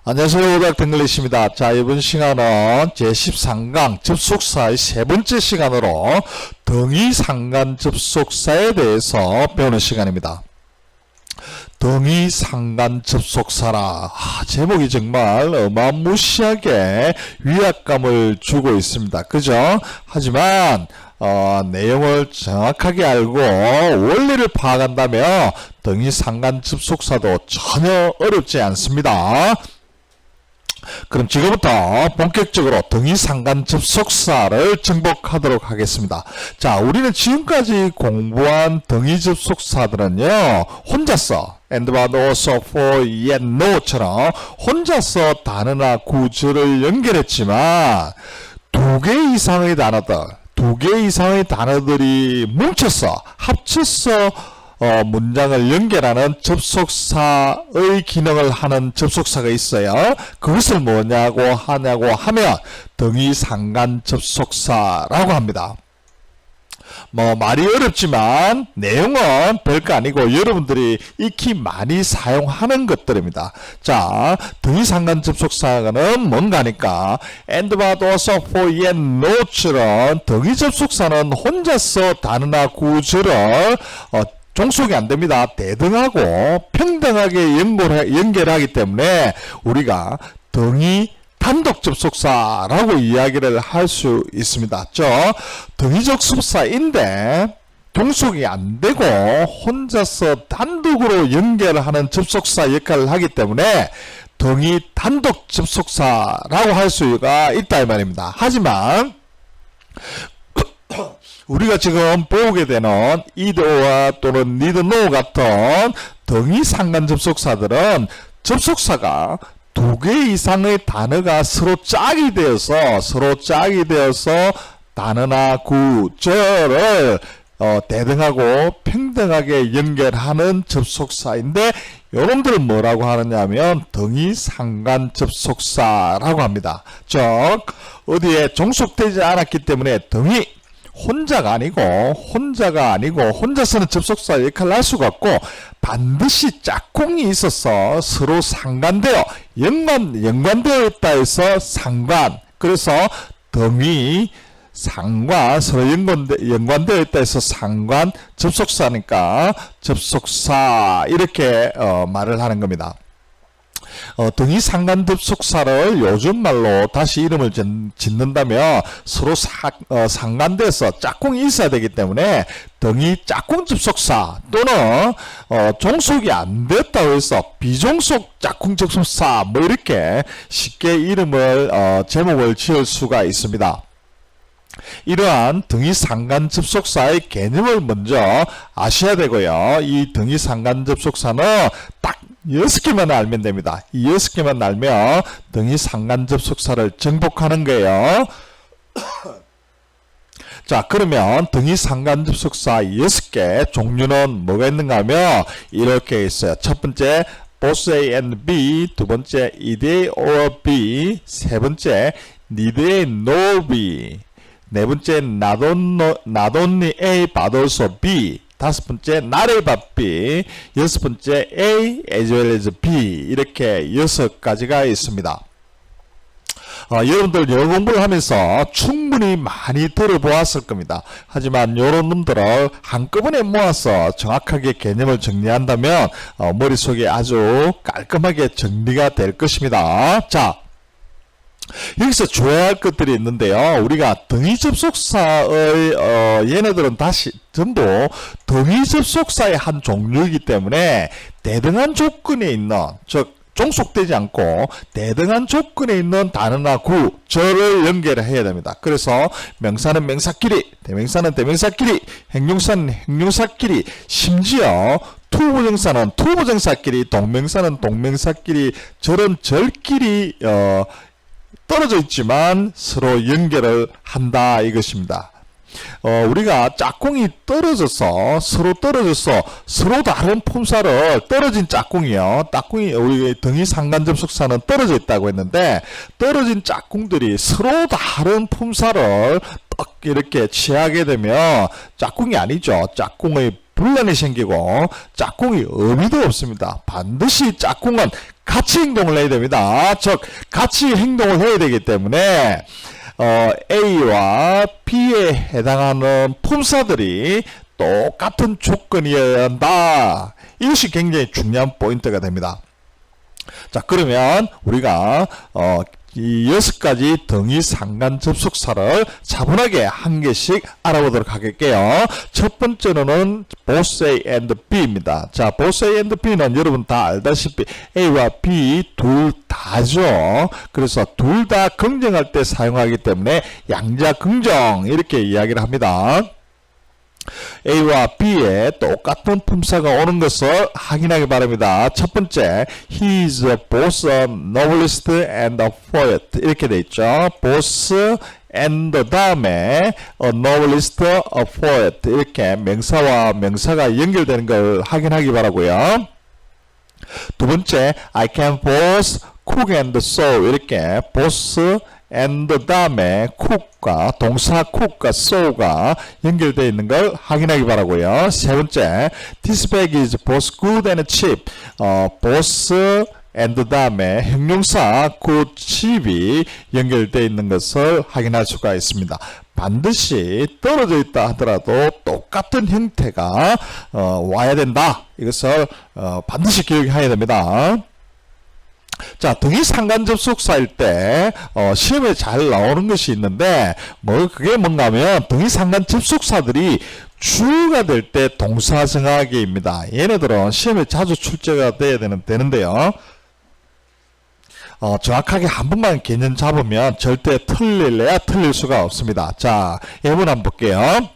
안녕하세요. 오닥 댕글리시입니다. 자, 이번 시간은 제13강 접속사의 세 번째 시간으로 등위상간 접속사에 대해서 배우는 시간입니다. 등위상간 접속사라. 제목이 정말 어마무시하게 위압감을 주고 있습니다. 그죠? 하지만 내용을 정확하게 알고 원리를 파악한다면 등위상간 접속사도 전혀 어렵지 않습니다. 그럼 지금부터 본격적으로 등위상간 접속사를 정복하도록 하겠습니다. 자, 우리는 지금까지 공부한 등위 접속사들은요, 혼자서 and but also for yet no처럼 혼자서 단어나 구절을 연결했지만 두 개 이상의 단어들이 뭉쳐서 합쳐서 문장을 연결하는 접속사의 기능을 하는 접속사가 있어요. 그것을 뭐냐고 하면 등위상간 접속사라고 합니다. 말이 어렵지만 내용은 별거 아니고 여러분들이 익히 많이 사용하는 것들입니다. 자, 등위상간 접속사는 뭔가 하니까 and but also for yet no처럼 등위 접속사는 혼자서 단어나 구절을 종속이 안됩니다. 대등하고 평등하게 연결하기 때문에 우리가 등위 단독 접속사라고 이야기를 할 수 있습니다. 등위 접속사인데 종속이 안되고 혼자서 단독으로 연결하는 접속사 역할을 하기 때문에 등위 단독 접속사라고 할 수가 있다 이 말입니다. 하지만 우리가 지금 배우게 되는 either와 또는 neither nor 같은 등위상간 접속사들은 접속사가 두 개 이상의 단어가 서로 짝이 되어서 단어나 구절을 대등하고 평등하게 연결하는 접속사인데 여러분들은 뭐라고 하느냐면 등위상간 접속사라고 합니다. 즉 어디에 종속되지 않았기 때문에 등위 혼자가 아니고 혼자서는 접속사 역할을 할 수가 없고 반드시 짝꿍이 있어서 서로 상관되어 연관되어 있다 해서 상관, 그래서 등위 상관 서로 연관되어 있다 해서 상관 접속사니까 접속사 이렇게 말을 하는 겁니다. 등위상간 접속사를 요즘 말로 다시 이름을 짓는다면 서로 상관돼서 짝꿍이 있어야 되기 때문에 등위 짝꿍 접속사 또는 종속이 안 됐다고 해서 비종속 짝꿍 접속사 이렇게 쉽게 제목을 지을 수가 있습니다. 이러한 등위상간 접속사의 개념을 먼저 아셔야 되고요. 이 등위상간 접속사는 딱 6개만 알면 됩니다. 이 6개만 알면 등위상간 접속사를 정복하는 거예요. 자, 그러면 등위상간 접속사 6개 종류는 뭐가 있는가 하면 이렇게 있어요. 첫 번째 both A and B, 두 번째 either A or B, 세 번째 neither A nor B, 네 번째 not only A but also B, 다섯 번째 not A but B, 여섯 번째 A as well as B, 이렇게 6가지가 있습니다. 여러분들 영어 공부를 하면서 충분히 많이 들어보았을 겁니다. 하지만 이런 놈들을 한꺼번에 모아서 정확하게 개념을 정리한다면 머릿속에 아주 깔끔하게 정리가 될 것입니다. 자, 여기서 줘야 할 것들이 있는데요. 우리가 등위 접속사의 얘네들은 전부 등위 접속사의 한 종류이기 때문에 대등한 조건에 있는, 즉 종속되지 않고 대등한 조건에 있는 단어나 구절을 연결해야 됩니다. 그래서 명사는 명사끼리, 대명사는 대명사끼리, 형용사는 형용사끼리, 심지어 투부정사는 투부정사끼리, 동명사는 동명사끼리, 절은 절끼리 떨어져 있지만 서로 연결을 한다 이것입니다. 우리가 짝꿍이 서로 다른 품사를 떨어진 짝꿍이요. 우리 등위상간 접속사는 떨어져 있다고 했는데 떨어진 짝꿍들이 서로 다른 품사를 딱 이렇게 취하게 되면 짝꿍이 아니죠. 짝꿍의 분란이 생기고 짝꿍이 의미도 없습니다. 반드시 짝꿍은 같이 행동을 해야 됩니다. 즉 같이 행동을 해야 되기 때문에 A와 B에 해당하는 품사들이 똑같은 조건이어야 한다. 이것이 굉장히 중요한 포인트가 됩니다. 자, 그러면 우리가 이 6가지 등위 상관 접속사를 차분하게 한 개씩 알아보도록 할게요. 첫 번째로는 both A and B입니다. 자, both A and B는 여러분 다 알다시피 A와 B 둘 다죠. 그래서 둘 다 긍정할 때 사용하기 때문에 양자 긍정 이렇게 이야기를 합니다. A와 B에 똑같은 품사가 오는 것을 확인하기 바랍니다. 첫 번째, he is both a novelist and a poet. 이렇게 돼 있죠. both and 다음에 a novelist, a poet. 이렇게 명사와 명사가 연결되는 걸 확인하기 바라고요. 두 번째, I can both cook and sew. 이렇게 both and 다음에 cook과 동사 cook과 sew가 연결되어 있는 걸 확인하기 바라고요. 세 번째, this bag is both good and cheap. both and 다음에 형용사 good, cheap이 연결되어 있는 것을 확인할 수가 있습니다. 반드시 떨어져 있다 하더라도 똑같은 형태가 와야 된다. 이것을 반드시 기억해야 됩니다. 자, 등위 상관 접속사일 때 시험에 잘 나오는 것이 있는데 그게 뭔가 하면 등위 상관 접속사들이 주어가 될 때 동사 정하기입니다. 얘네들은 시험에 자주 출제가 되는데요. 정확하게 한 번만 개념 잡으면 절대 틀릴 수가 없습니다. 자, 예문 한번 볼게요.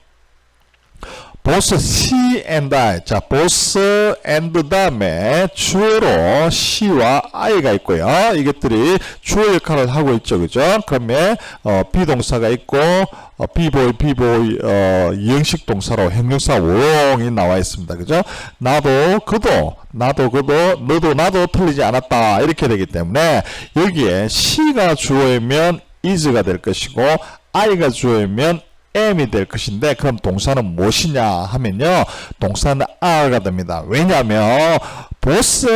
both she and I. 자, both and 다음에 주어로 she와 I가 있고요. 이것들이 주어 역할을 하고 있죠. 그죠? 그러면 비동사가 있고 비보이 이형식 동사로 형용사 wrong이 나와 있습니다. 그죠? 나도 그도 너도 나도 틀리지 않았다. 이렇게 되기 때문에 여기에 she가 주어이면 is가 될 것이고 I가 주어이면 am이 될 것인데 그럼 동사는 무엇이냐 하면요. 동사는 are가 됩니다. 왜냐하면 both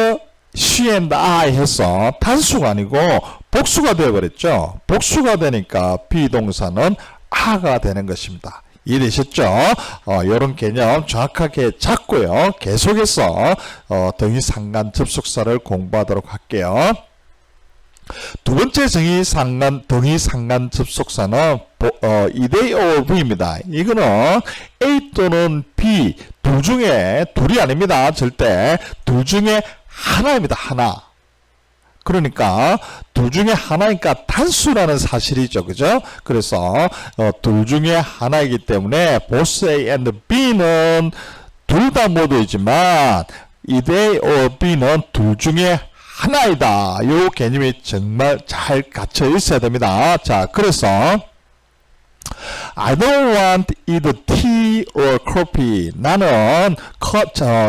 she and I 해서 단수가 아니고 복수가 되어버렸죠. 복수가 되니까 비동사는 are가 되는 것입니다. 이해되셨죠? 이런 개념 정확하게 잡고요. 계속해서 등위 상관 접속사를 공부하도록 할게요. 두 번째 등위 상관 접속사는 이대 of입니다. 이거는 A 또는 B 둘 중에 둘이 아닙니다. 절대 둘 중에 하나입니다. 하나. 그러니까 둘 중에 하나니까 단수라는 사실이죠. 그죠? 그래서 둘 중에 하나이기 때문에 both A and B는 둘 다 모두이지만 이대 of B는 둘 중에 하나이다. 이 개념이 정말 잘 갇혀 있어야 됩니다. 자, 그래서 I don't want either tea or coffee. 나는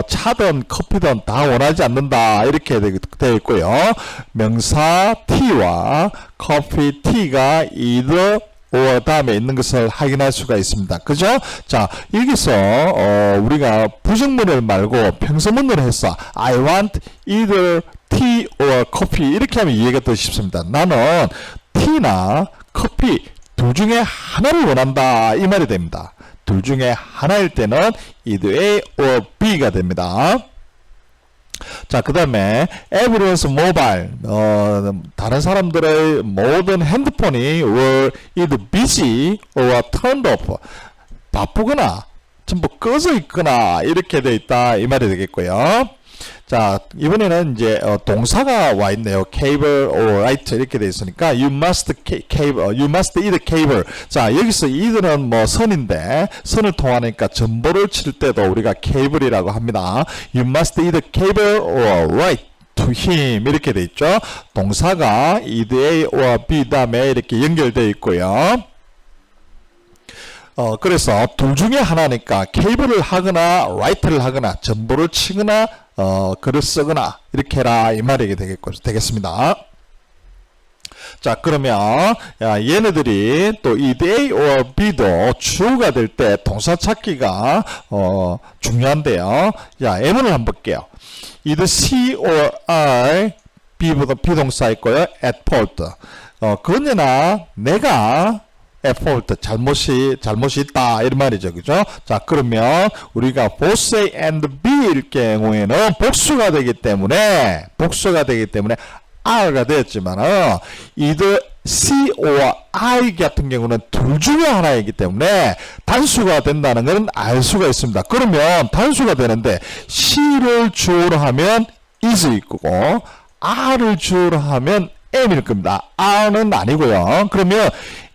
차든 커피든 다 원하지 않는다. 이렇게 되어 있고요. 명사 tea와 커피 tea가 either or 다음에 있는 것을 확인할 수가 있습니다. 그죠? 자, 여기서 우리가 부정문을 말고 평서문을 해서 I want either tea or coffee 이렇게 하면 이해가 더 쉽습니다. 나는 tea나 커피 둘 중에 하나를 원한다. 이 말이 됩니다. 둘 중에 하나일 때는 either A or B가 됩니다. 자, 그 다음에 everyone's mobile. 다른 사람들의 모든 핸드폰이 were either busy or turned off. 바쁘거나 전부 꺼져 있거나 이렇게 돼 있다. 이 말이 되겠고요. 자, 이번에는 이제 동사가 와 있네요. cable or write 이렇게 돼 있으니까 you must eat cable. 자, 여기서 eat는 뭐 선인데 선을 통하니까 전보를 칠 때도 우리가 cable이라고 합니다. you must eat cable or write to him 이렇게 돼 있죠. 동사가 either A or B 다음에 이렇게 연결되어 있고요. 그래서 둘 중에 하나니까 케이블을 하거나 라이트를 하거나 전보를 치거나 글을 쓰거나 이렇게 해라 이 말이 되겠습니다. 자, 그러면 얘네들이 또 이 A or B도 주어가 될 때 동사 찾기가 중요한데요. 자, 예문을 한번 볼게요. either C or I 비동사 있고요. at fault. 그녀나 내가 at fault 잘못이 있다 이런 말이죠. 그죠? 자, 그러면 우리가 both A and B일 경우에는 복수가 되기 때문에 R가 되었지만은 either C or I 같은 경우는 둘 중에 하나이기 때문에 단수가 된다는 것은 알 수가 있습니다. 그러면 단수가 되는데 C를 주어로 하면 is 있고 R을 주어로 하면 M일 겁니다. R는 아니고요. 그러면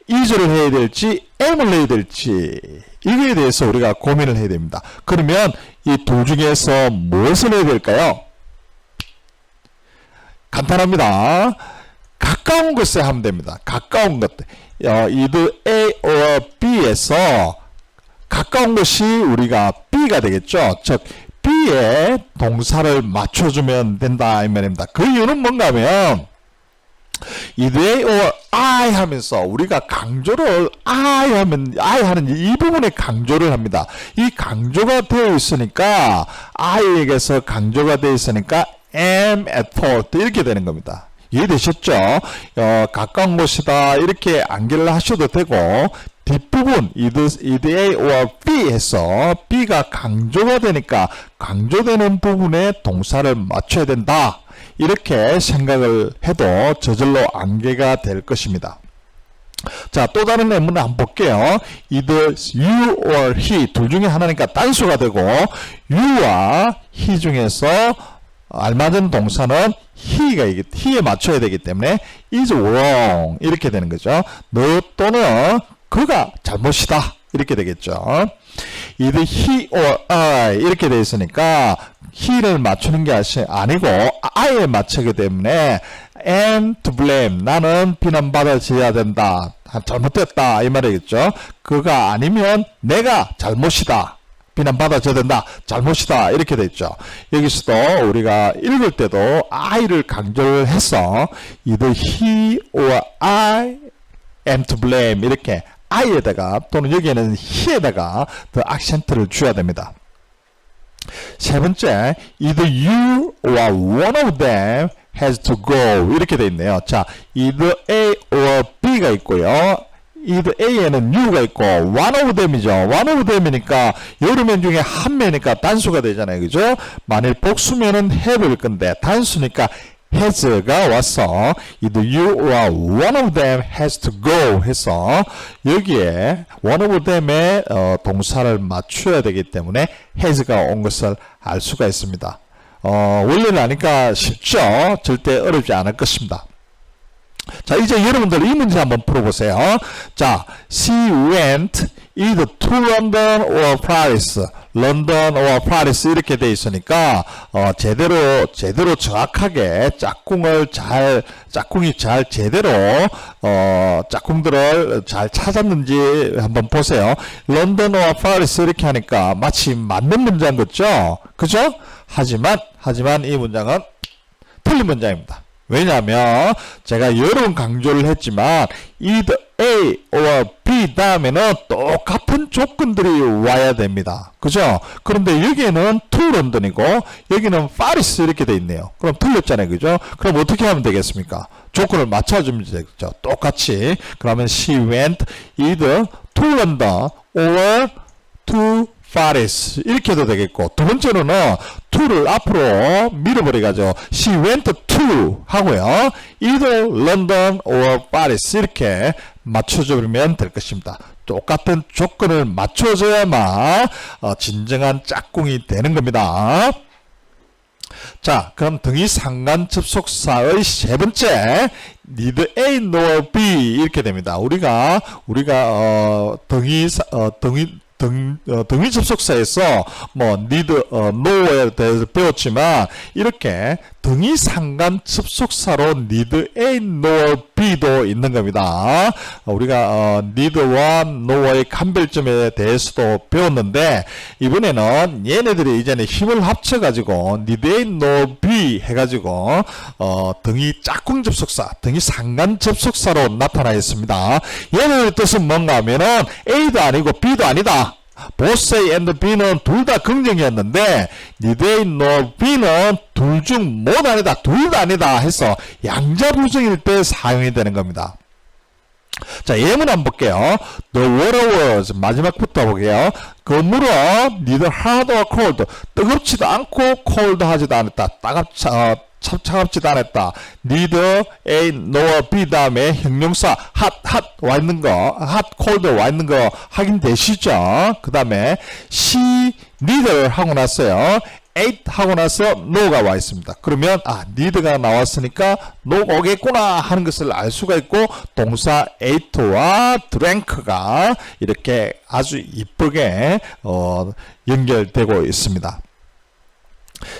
is를 해야 될지 M을 해야 될지 이거에 대해서 우리가 고민을 해야 됩니다. 그러면 이 둘 중에서 무엇을 해야 될까요? 간단합니다. 가까운 것에 하면 됩니다. 가까운 것. either A or B에서 가까운 것이 우리가 B가 되겠죠. 즉 B에 동사를 맞춰주면 된다 이 말입니다. 그 이유는 뭔가 하면 either A or I 하면서 우리가 강조를 I 하는 이 부분에 강조를 합니다. 이 강조가 되어 있으니까 I에게서 강조가 되어 있으니까 am at fault 이렇게 되는 겁니다. 이해되셨죠? 가까운 곳이다 이렇게 암기를 하셔도 되고 뒷부분 either A or B 해서 B가 강조가 되니까 강조되는 부분에 동사를 맞춰야 된다 이렇게 생각을 해도 저절로 암기가 될 것입니다. 자, 또 다른 예문을 한번 볼게요. either you or he 둘 중에 하나니까 단수가 되고 you와 he 중에서 알맞은 동사는 he에 맞춰야 되기 때문에 is wrong 이렇게 되는 거죠. 너 또는 그가 잘못이다 이렇게 되겠죠. either he or I 이렇게 되어 있으니까 he를 맞추는 게 아니고 I에 맞추기 때문에 am to blame 나는 비난받아져야 된다 잘못됐다 이 말이겠죠. 그가 아니면 내가 잘못이다 비난받아줘야 된다 잘못이다 이렇게 됐죠. 여기서도 우리가 읽을 때도 I를 강조를 해서 either he or I am to blame 이렇게 I에다가 또는 여기에는 he에다가 더 악센트를 줘야 됩니다. 세 번째, either you or one of them has to go 이렇게 돼 있네요. 자, either A or B가 있고요. either A에는 U가 있고 one of them이죠. one of them이니까 여러 명 중에 한 명이니까 단수가 되잖아요. 그죠? 만일 복수면은 have일 건데 단수니까 has가 와서 either you or one of them has to go 해서 여기에 one of them의 동사를 맞춰야 되기 때문에 has가 온 것을 알 수가 있습니다. 원리를 아니까 쉽죠? 절대 어렵지 않을 것입니다. 자, 이제 여러분들 이 문제 한번 풀어보세요. 자, she went either to London or Paris. London or Paris 이렇게 돼 있으니까 제대로 정확하게 짝꿍이 잘 제대로 짝꿍들을 잘 찾았는지 한번 보세요. London or Paris 이렇게 하니까 마치 맞는 문장 같죠? 그죠? 하지만 이 문장은 틀린 문장입니다. 왜냐하면 제가 여러 번 강조를 했지만 either A or B 다음에는 똑같은 조건들이 와야 됩니다. 그죠? 그런데 여기에는 to 런던이고 여기는 파리스 이렇게 돼 있네요. 그럼 틀렸잖아요. 그죠? 그럼 어떻게 하면 되겠습니까? 조건을 맞춰주면 되겠죠. 똑같이. 그러면 she went either to London or to Paris 이렇게 해도 되겠고 두 번째로는 to를 앞으로 밀어버려가지고 she went to 하고요. either London or Paris 이렇게 맞춰주면 될 것입니다. 똑같은 조건을 맞춰줘야만 진정한 짝꿍이 되는 겁니다. 자, 그럼 등위 상관 접속사의 세 번째 neither A nor B 이렇게 됩니다. 우리가 등위 접속사에서 need, no에 대해서 배웠지만 이렇게 등위 상관 접속사로 need A nor B도 있는 겁니다. 우리가 need와 no의 간별점에 대해서도 배웠는데 이번에는 얘네들이 이제는 힘을 합쳐가지고 need A nor B 해가지고 등위 짝꿍 접속사, 등위 상관 접속사로 나타나 있습니다. 얘네들 뜻은 뭔가 하면은 A도 아니고 B도 아니다. both A and B는 둘 다 긍정이었는데 need A, no B는 둘 중 못 아니다, 둘 다 아니다 해서 양자부정일 때 사용이 되는 겁니다. 자, 예문 한번 볼게요. The water was, 마지막부터 볼게요. 그 물은 neither hot or cold, 뜨겁지도 않고 cold 하지도 않았다. 차갑지도 않았다. neither A nor B 다음에 형용사 hot 와 있는 거, hot cold 와 있는 거 확인되시죠? 그 다음에 she neither 하고 났어요. ate 하고 나서 no가 와 있습니다. 그러면 need가 나왔으니까 no가 오겠구나 하는 것을 알 수가 있고 동사 ate와 drank가 이렇게 아주 이쁘게 연결되고 있습니다.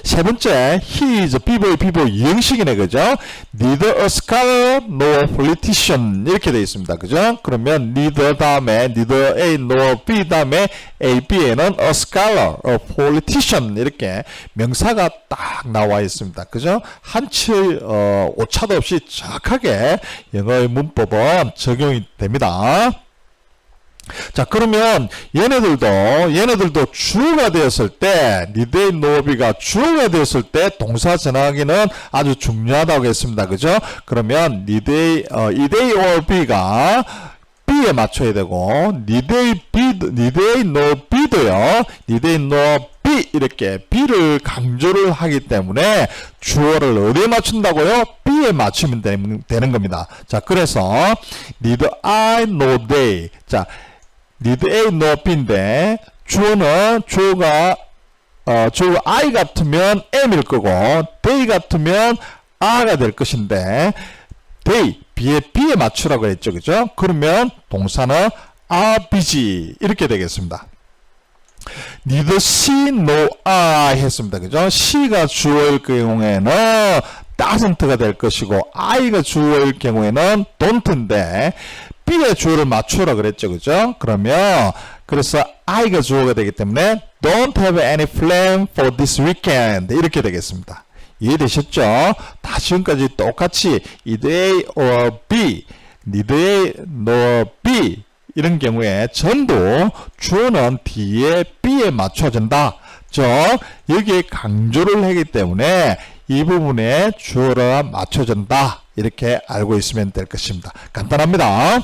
세 번째, he is 비보 이형식이네, 그죠? neither a scholar nor politician 이렇게 되어 있습니다, 그죠? 그러면 neither 다음에 neither A nor B 다음에 A, B에는 a scholar, a politician 이렇게 명사가 딱 나와 있습니다, 그죠? 한치 오차도 없이 정확하게 영어의 문법은 적용이 됩니다. 자, 그러면 얘네들도 주어가 되었을 때 need A, no B가 주어가 되었을 때 동사 전화하기는 아주 중요하다고 했습니다. 그죠? 그러면 need A or B가 B에 맞춰야 되고 need A, no B도요. need A, no B 이렇게 B를 강조를 하기 때문에 주어를 어디에 맞춘다고요? B에 맞추면 되는 겁니다. 자, 그래서 need I, no they. 자, need A, no B인데 주어가 I 같으면 M일 거고 they 같으면 R가 될 것인데 they, B에 맞추라고 했죠, 그죠? 그러면 동사는 RBG 이렇게 되겠습니다. need C, no I 했습니다, 그죠? C가 주어일 경우에는 doesn't가 될 것이고 I가 주어일 경우에는 don't인데 B의 주어를 맞추라 그랬죠, 그죠? 그러면 그래서 I가 주어가 되기 때문에 don't have any plan for this weekend 이렇게 되겠습니다. 이해되셨죠? 다 지금까지 똑같이 either A or B, need A nor B 이런 경우에 전부 주어는 뒤에 B에 맞춰진다. 여기에 강조를 하기 때문에 이 부분에 주어가 맞춰진다. 이렇게 알고 있으면 될 것입니다. 간단합니다.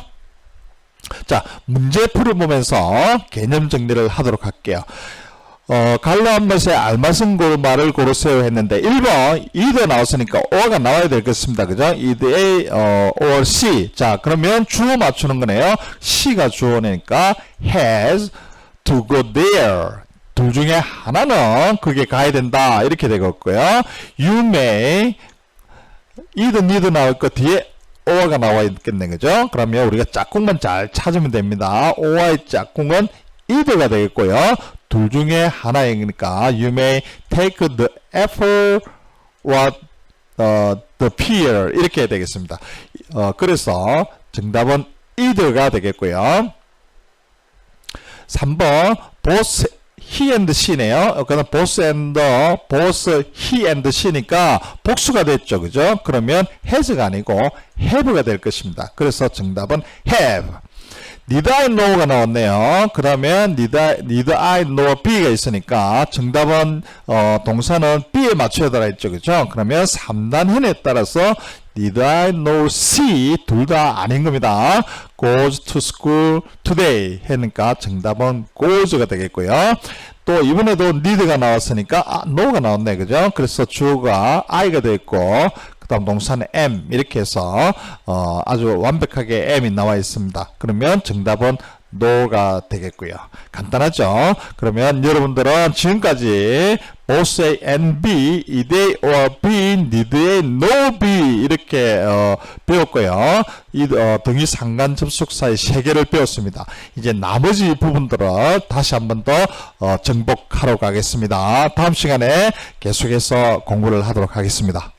자, 문제 풀어보면서 개념 정리를 하도록 할게요. 갈로 한 것에 알맞은 말을 고르세요 했는데 1번 either 나왔으니까 or가 나와야 되겠습니다. 그죠? either A or C. 자, 그러면 주어 맞추는 거네요. C가 주어니까 has to go there. 둘 중에 하나는 그게 가야 된다. 이렇게 되겠고요. You may either need 나올 것 뒤에 or가 나와 있겠네, 그죠? 그러면 우리가 짝꿍만 잘 찾으면 됩니다. or의 짝꿍은 either가 되겠고요. 둘 중에 하나이니까 you may take the effort or the peer 이렇게 되겠습니다. 그래서 정답은 either가 되겠고요. 3번 both he and she네요. 그다음 both he and she니까 복수가 됐죠, 그죠? 그러면 has가 아니고 have가 될 것입니다. 그래서 정답은 have. need I know가 나왔네요. 그러면 need I know B가 있으니까 정답은 동사는 B에 맞춰야 되라 했죠, 그죠? 그러면 3단현에 따라서 need I know C 둘 다 아닌 겁니다. goes to school today 하니까 정답은 goes가 되겠고요. 또 이번에도 need가 나왔으니까 no가 나왔네, 그죠? 그래서 주어가 I가 되겠고 그다음 동사는 am 이렇게 해서 아주 완벽하게 am이 나와 있습니다. 그러면 정답은 no가 되겠고요. 간단하죠? 그러면 여러분들은 지금까지 both A and B, either A or B, need A, no B 이렇게 배웠고요. 이 등위 상관 접속사의 3개를 배웠습니다. 이제 나머지 부분들은 다시 한 번 더 정복하러 가겠습니다. 다음 시간에 계속해서 공부를 하도록 하겠습니다.